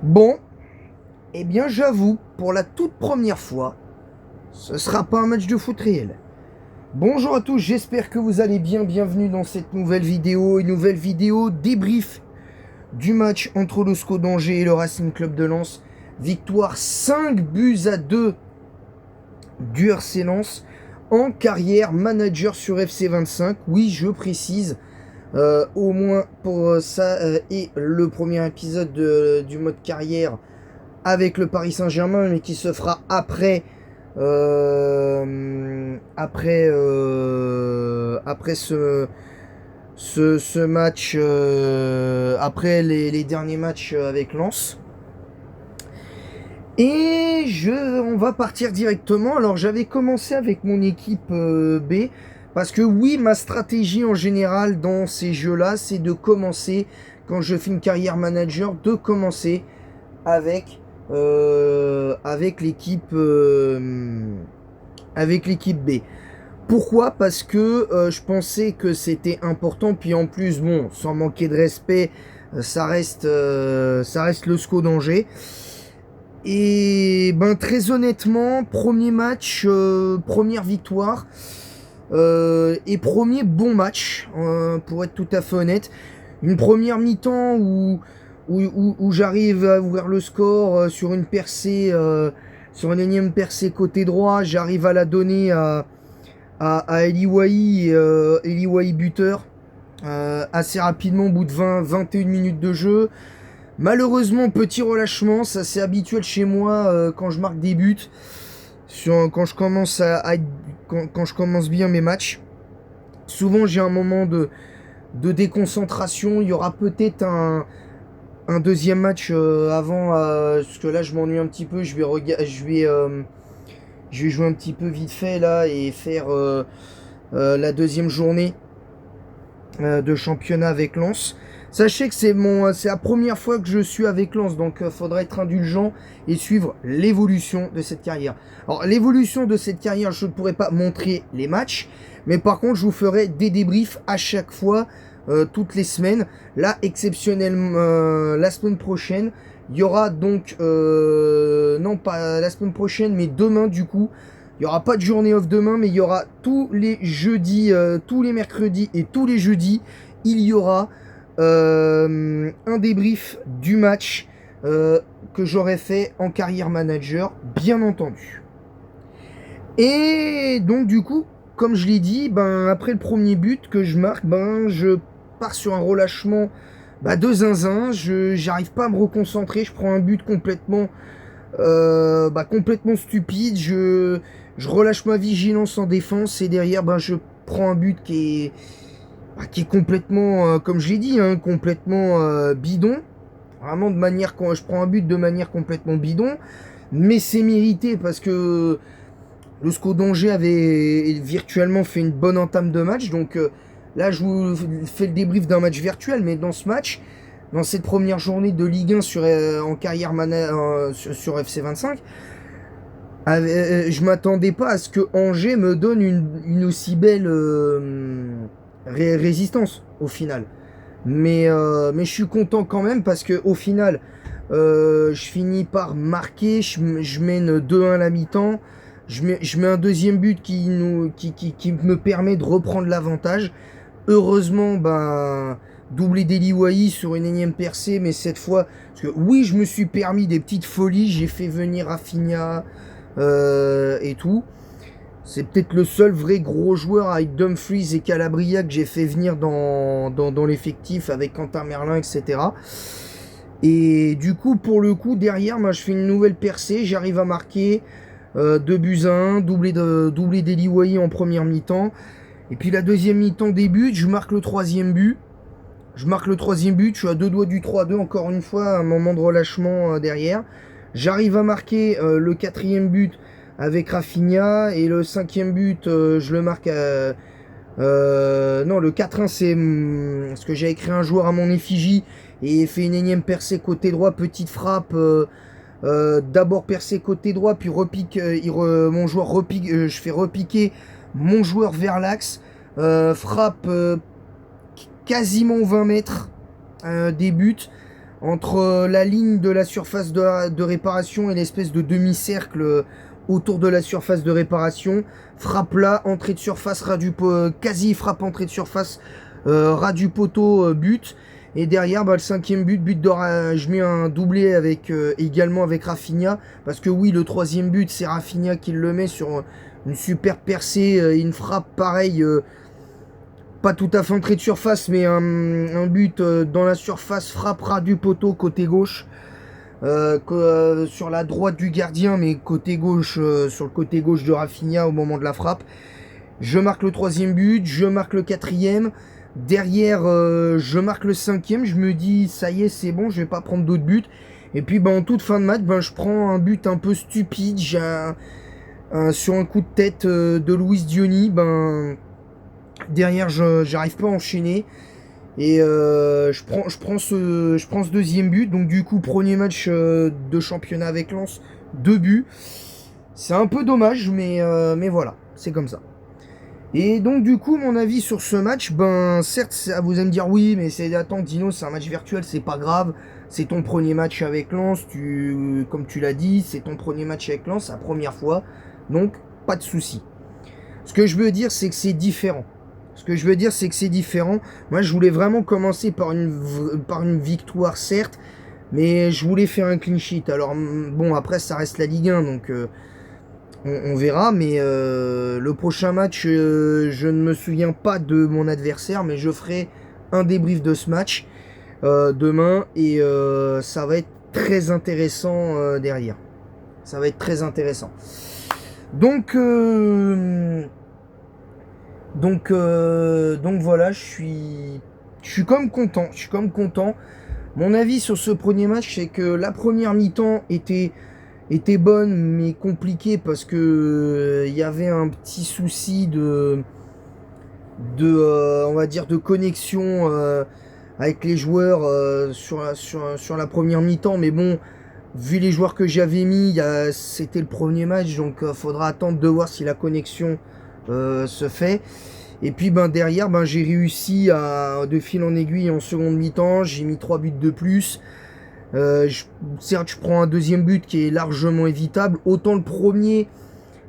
Bon, eh bien j'avoue, pour la toute première fois, ce sera pas un match de foot réel. Bonjour à tous, j'espère que vous allez bien. Bienvenue dans cette une nouvelle vidéo débrief du match entre le SCO d'Angers et le Racing Club de Lens. Victoire 5-2 du RC Lens en carrière manager sur FC25. Oui, je précise, au moins pour ça et le premier épisode du mode carrière avec le Paris Saint-Germain, mais qui se fera après ce match, après les derniers matchs avec Lens. Et on va partir directement. Alors j'avais commencé avec mon équipe B, parce que oui, ma stratégie en général dans ces jeux-là, c'est de commencer, quand je fais une carrière manager, de commencer avec l'équipe B. Pourquoi? Parce que je pensais que c'était important. Puis en plus, bon, sans manquer de respect, ça reste le SCO d'Angers. Et ben très honnêtement, premier match, première victoire et premier bon match, pour être tout à fait honnête. Une première mi-temps où j'arrive à ouvrir le score sur une percée, sur une énième percée côté droit. J'arrive à la donner à Eliwahi, Eliwahi buteur, assez rapidement, au bout de 21 minutes de jeu. Malheureusement, petit relâchement, ça c'est habituel chez moi quand je marque des buts, quand je commence quand je commence bien mes matchs. Souvent j'ai un moment de déconcentration. Il y aura peut-être un deuxième match avant, parce que là je m'ennuie un petit peu. Je vais jouer un petit peu vite fait là et faire la deuxième journée de championnat avec Lens. Sachez que c'est la première fois que je suis avec Lens, donc il faudra être indulgent et suivre l'évolution de cette carrière. Alors l'évolution de cette carrière, je ne pourrai pas montrer les matchs, mais par contre je vous ferai des débriefs à chaque fois, toutes les semaines. Là, exceptionnellement, la semaine prochaine, il y aura donc, non pas la semaine prochaine, mais demain du coup, il n'y aura pas de journée off demain, mais il y aura tous les jeudis, tous les mercredis et tous les jeudis, il y aura un débrief du match que j'aurais fait en carrière manager, bien entendu. Et donc du coup, comme je l'ai dit, après le premier but que je marque, je pars sur un relâchement de zinzin. J'arrive pas à me reconcentrer, je prends un but complètement stupide. Je relâche ma vigilance en défense et derrière je prends un but qui est complètement, comme je l'ai dit, hein, complètement bidon. Vraiment je prends un but de manière complètement bidon, mais c'est mérité parce que le SCO d'Angers avait virtuellement fait une bonne entame de match. Donc là, je vous fais le débrief d'un match virtuel, mais dans ce match, dans cette première journée de Ligue 1 en carrière sur FC25, je m'attendais pas à ce que Angers me donne une aussi belle résistance au final. Mais je suis content quand même parce que au final, je finis par marquer. Je mène 2-1 à la mi-temps. Je mets un deuxième but qui me permet de reprendre l'avantage. Heureusement, doublé d'Eliwahi sur une énième percée, mais cette fois, parce que oui, je me suis permis des petites folies. J'ai fait venir Rafinha et tout. C'est peut-être le seul vrai gros joueur avec Dumfries et Calabria que j'ai fait venir dans l'effectif avec Quentin Merlin, etc. Et du coup, pour le coup, derrière, je fais une nouvelle percée. J'arrive à marquer 2 buts à 1, doublé d'Eliwahi en première mi-temps. Et puis la deuxième mi-temps débute, je marque le troisième but. Je suis à deux doigts du 3-2, encore une fois, un moment de relâchement derrière. J'arrive à marquer le quatrième but avec Rafinha, et le cinquième but, je le marque non, le 4-1, c'est parce que j'ai écrit un joueur à mon effigie et fait une énième percée côté droit, petite frappe, d'abord percée côté droit, puis repique, mon joueur repique, je fais repiquer mon joueur vers l'axe, frappe quasiment 20 mètres des buts. entre la ligne de la surface de réparation et l'espèce de demi-cercle autour de la surface de réparation. Frappe là, entrée de surface, ras du quasi frappe entrée de surface, ras du poteau, but. Et derrière, le 5e but de je mets un doublé avec également avec Rafinha. Parce que oui, le 3e but, c'est Rafinha qui le met sur une super percée, une frappe pareille. Pas tout à fait entrée de surface, mais un but dans la surface, frappe ras du poteau, côté gauche. Sur la droite du gardien, mais côté gauche, sur le côté gauche de Rafinha au moment de la frappe. Je marque le 3e but, je marque le 4e. Derrière, je marque le 5e. Je me dis, ça y est, c'est bon, je vais pas prendre d'autres buts. Et puis, en toute fin de match, je prends un but un peu stupide. Sur un coup de tête de Luis Diony. Derrière, j'arrive pas à enchaîner. Et je prends ce 2e but. Donc, du coup, premier match de championnat avec Lens, 2 buts. C'est un peu dommage, mais voilà, c'est comme ça. Et donc du coup mon avis sur ce match, certes vous allez me dire oui mais attends Dino, c'est un match virtuel, c'est pas grave, c'est ton premier match avec Lens, comme tu l'as dit, c'est ton premier match avec Lens, la première fois, donc pas de souci. Ce que je veux dire c'est que c'est différent. Moi je voulais vraiment commencer par une victoire certes, mais je voulais faire un clean sheet. Alors bon après ça reste la Ligue 1 donc... on verra, mais le prochain match, je ne me souviens pas de mon adversaire, mais je ferai un débrief de ce match demain, et ça va être très intéressant derrière. Ça va être très intéressant. Donc voilà, je suis comme content. Mon avis sur ce premier match, c'est que la première mi-temps était bonne mais compliquée parce que y avait un petit souci on va dire de connexion avec les joueurs sur la première mi-temps, mais bon, vu les joueurs que j'avais mis, c'était le premier match, donc faudra attendre de voir si la connexion se fait. Et puis derrière, j'ai réussi de fil en aiguille en seconde mi-temps, j'ai mis 3 buts de plus. Certes, je prends un 2e but qui est largement évitable. Autant le premier,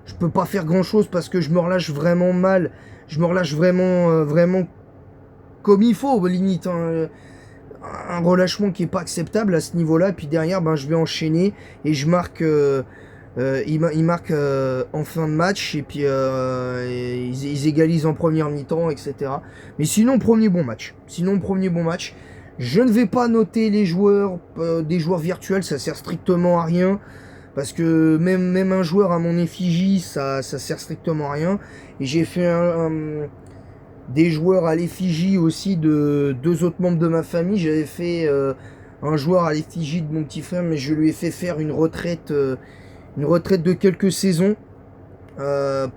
je peux pas faire grand chose parce que je me relâche vraiment mal. Je me relâche vraiment comme il faut, limite. Un relâchement qui est pas acceptable à ce niveau-là. Et puis derrière, je vais enchaîner et je marque. Il marque en fin de match et puis ils égalisent en première mi-temps, etc. Mais sinon, premier bon match. Je ne vais pas noter les joueurs, des joueurs virtuels, ça sert strictement à rien. Parce que même un joueur à mon effigie, ça sert strictement à rien. Et j'ai fait des joueurs à l'effigie aussi de 2 autres membres de ma famille. J'avais fait un joueur à l'effigie de mon petit frère, mais je lui ai fait faire une retraite de quelques saisons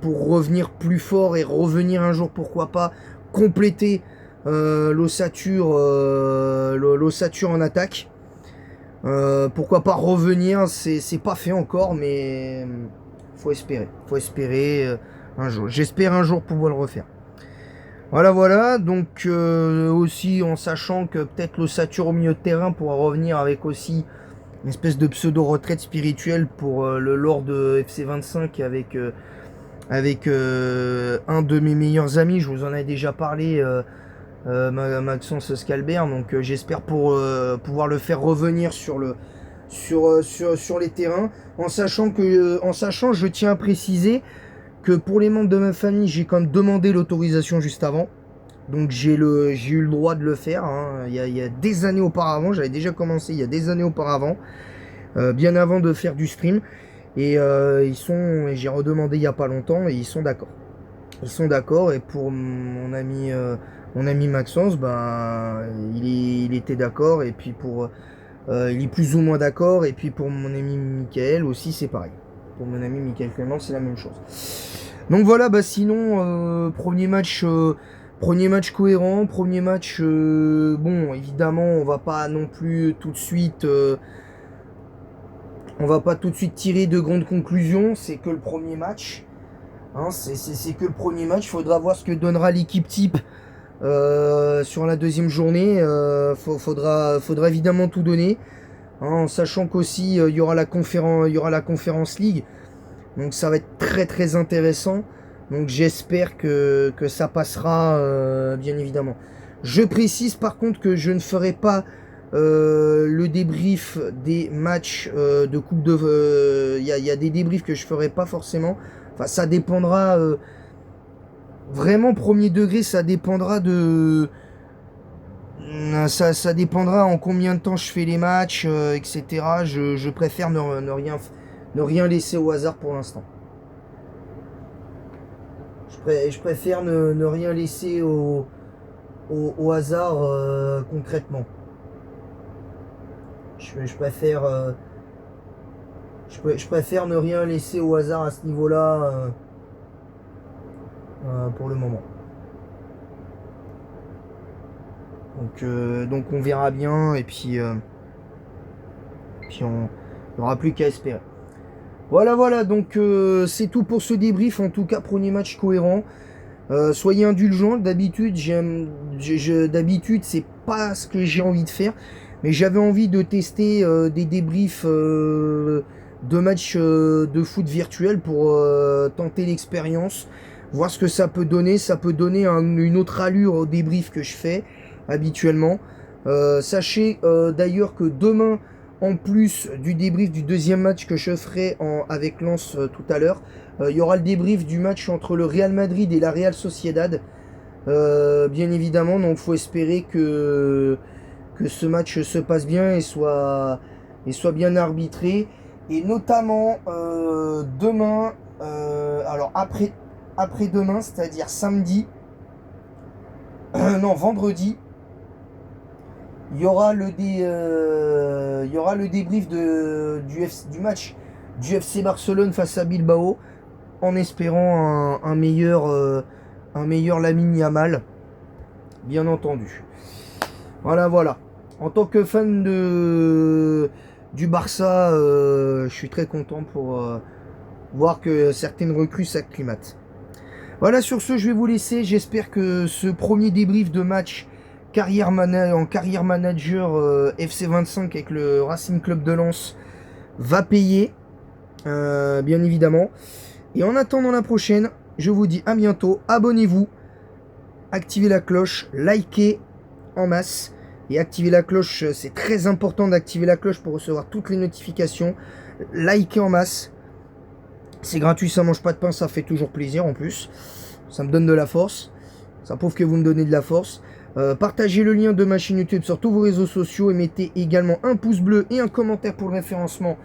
pour revenir plus fort et revenir un jour, pourquoi pas, compléter l'ossature en attaque. Pourquoi pas revenir, c'est pas fait encore, mais faut espérer un jour. J'espère un jour pouvoir le refaire. Voilà, donc aussi en sachant que peut-être l'ossature au milieu de terrain pourra revenir avec aussi une espèce de pseudo-retraite spirituelle pour le lord de FC25 avec un de mes meilleurs amis, je vous en ai déjà parlé, Maxence Scalbert, donc j'espère pouvoir le faire revenir sur les terrains, en sachant, je tiens à préciser que pour les membres de ma famille, j'ai quand même demandé l'autorisation juste avant, donc j'ai eu le droit de le faire, hein. Il y a des années auparavant, j'avais déjà commencé il y a des années auparavant, bien avant de faire du stream, et j'ai redemandé il y a pas longtemps et ils sont d'accord. Et pour mon ami Maxence, il était d'accord, et puis il est plus ou moins d'accord, et puis pour mon ami Michael aussi c'est pareil. Pour mon ami Michael Clément, c'est la même chose. Donc voilà, sinon premier match cohérent, premier match bon, évidemment on va pas non plus tout de suite tirer de grandes conclusions, c'est que le premier match. Hein, c'est que le premier match, il faudra voir ce que donnera l'équipe type sur la deuxième journée. Faudra évidemment tout donner, hein, en sachant qu'aussi il y aura la conférence League. Donc ça va être très très intéressant. Donc j'espère que ça passera, bien évidemment. Je précise par contre que je ne ferai pas le débrief des matchs de Coupe de... Il y a des débriefs que je ferai pas forcément. Enfin, ça dépendra... vraiment, premier degré, ça dépendra de... Ça dépendra en combien de temps je fais les matchs, etc. Je préfère ne rien laisser au hasard pour l'instant. Je préfère ne rien laisser au hasard, concrètement. Je préfère, je préfère ne rien laisser au hasard à ce niveau-là, pour le moment. Donc on verra bien, et puis on n'aura plus qu'à espérer. Voilà, donc c'est tout pour ce débrief. En tout cas, premier match cohérent. Soyez indulgents. D'habitude, d'habitude, c'est pas ce que j'ai envie de faire, mais j'avais envie de tester des débriefs de matchs de foot virtuel pour tenter l'expérience, voir ce que ça peut donner. Ça peut donner une autre allure au débrief que je fais habituellement. Sachez d'ailleurs que demain, en plus du débrief du deuxième match que je ferai avec Lens tout à l'heure, il y aura le débrief du match entre le Real Madrid et la Real Sociedad. Bien évidemment, donc il faut espérer que ce match se passe bien et soit bien arbitré. Et notamment demain, alors après-demain, c'est-à-dire samedi, non, vendredi, il y aura le débrief du match du FC Barcelone face à Bilbao, en espérant un meilleur Lamine Yamal, bien entendu. Voilà. En tant que fan du Barça, je suis très content pour voir que certaines recrues s'acclimatent. Voilà, sur ce, je vais vous laisser. J'espère que ce premier débrief de match en carrière manager FC25 avec le Racing Club de Lens va payer, bien évidemment. Et en attendant la prochaine, je vous dis à bientôt. Abonnez-vous, activez la cloche, likez en masse. Et activez la cloche, c'est très important d'activer la cloche pour recevoir toutes les notifications. Likez en masse. C'est gratuit, ça mange pas de pain, ça fait toujours plaisir en plus. Ça me donne de la force. Ça prouve que vous me donnez de la force. Partagez le lien de ma chaîne YouTube sur tous vos réseaux sociaux et mettez également un pouce bleu et un commentaire pour le référencement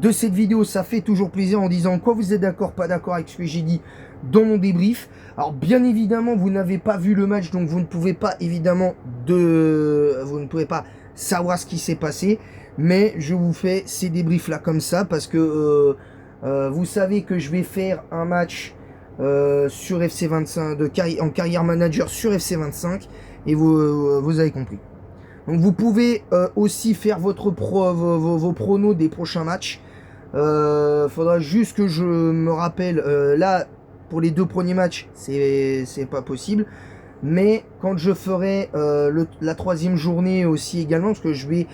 de cette vidéo. Ça fait toujours plaisir en disant quoi vous êtes d'accord, pas d'accord avec ce que j'ai dit dans mon débrief. Alors bien évidemment, vous n'avez pas vu le match, donc vous ne pouvez pas savoir ce qui s'est passé. Mais je vous fais ces débriefs là comme ça parce que vous savez que je vais faire un match sur FC25 en carrière manager sur FC25 et vous avez compris. Donc vous pouvez aussi faire vos pronos des prochains matchs. Faudra juste que je me rappelle. Là, pour les deux premiers matchs, c'est pas possible. Mais quand je ferai la troisième journée aussi également, parce que je vais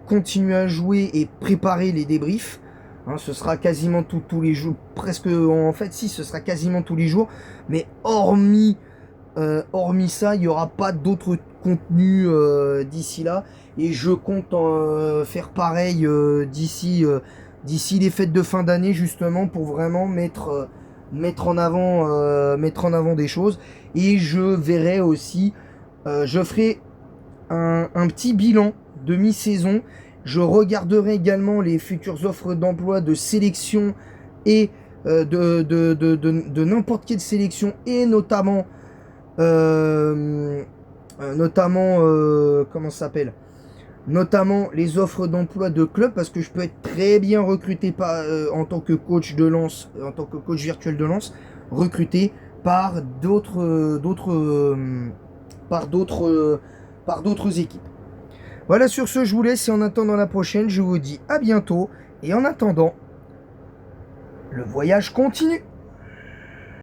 continuer à jouer et préparer les débriefs. Hein, ce sera quasiment tous les jours. Presque, en fait, si, ce sera quasiment tous les jours. Mais hormis ça, il n'y aura pas d'autres contenus d'ici là. Et je compte faire pareil d'ici les fêtes de fin d'année, justement, pour vraiment mettre en avant des choses. Et je verrai aussi, je ferai un petit bilan de mi-saison. Je regarderai également les futures offres d'emploi de sélection et de n'importe quelle sélection, et notamment comment ça s'appelle, notamment les offres d'emploi de club, parce que je peux être très bien recruté en tant que coach de Lens, en tant que coach virtuel de Lens, recruté par d'autres équipes. Voilà, sur ce, je vous laisse et en attendant la prochaine, je vous dis à bientôt. Et en attendant, le voyage continue.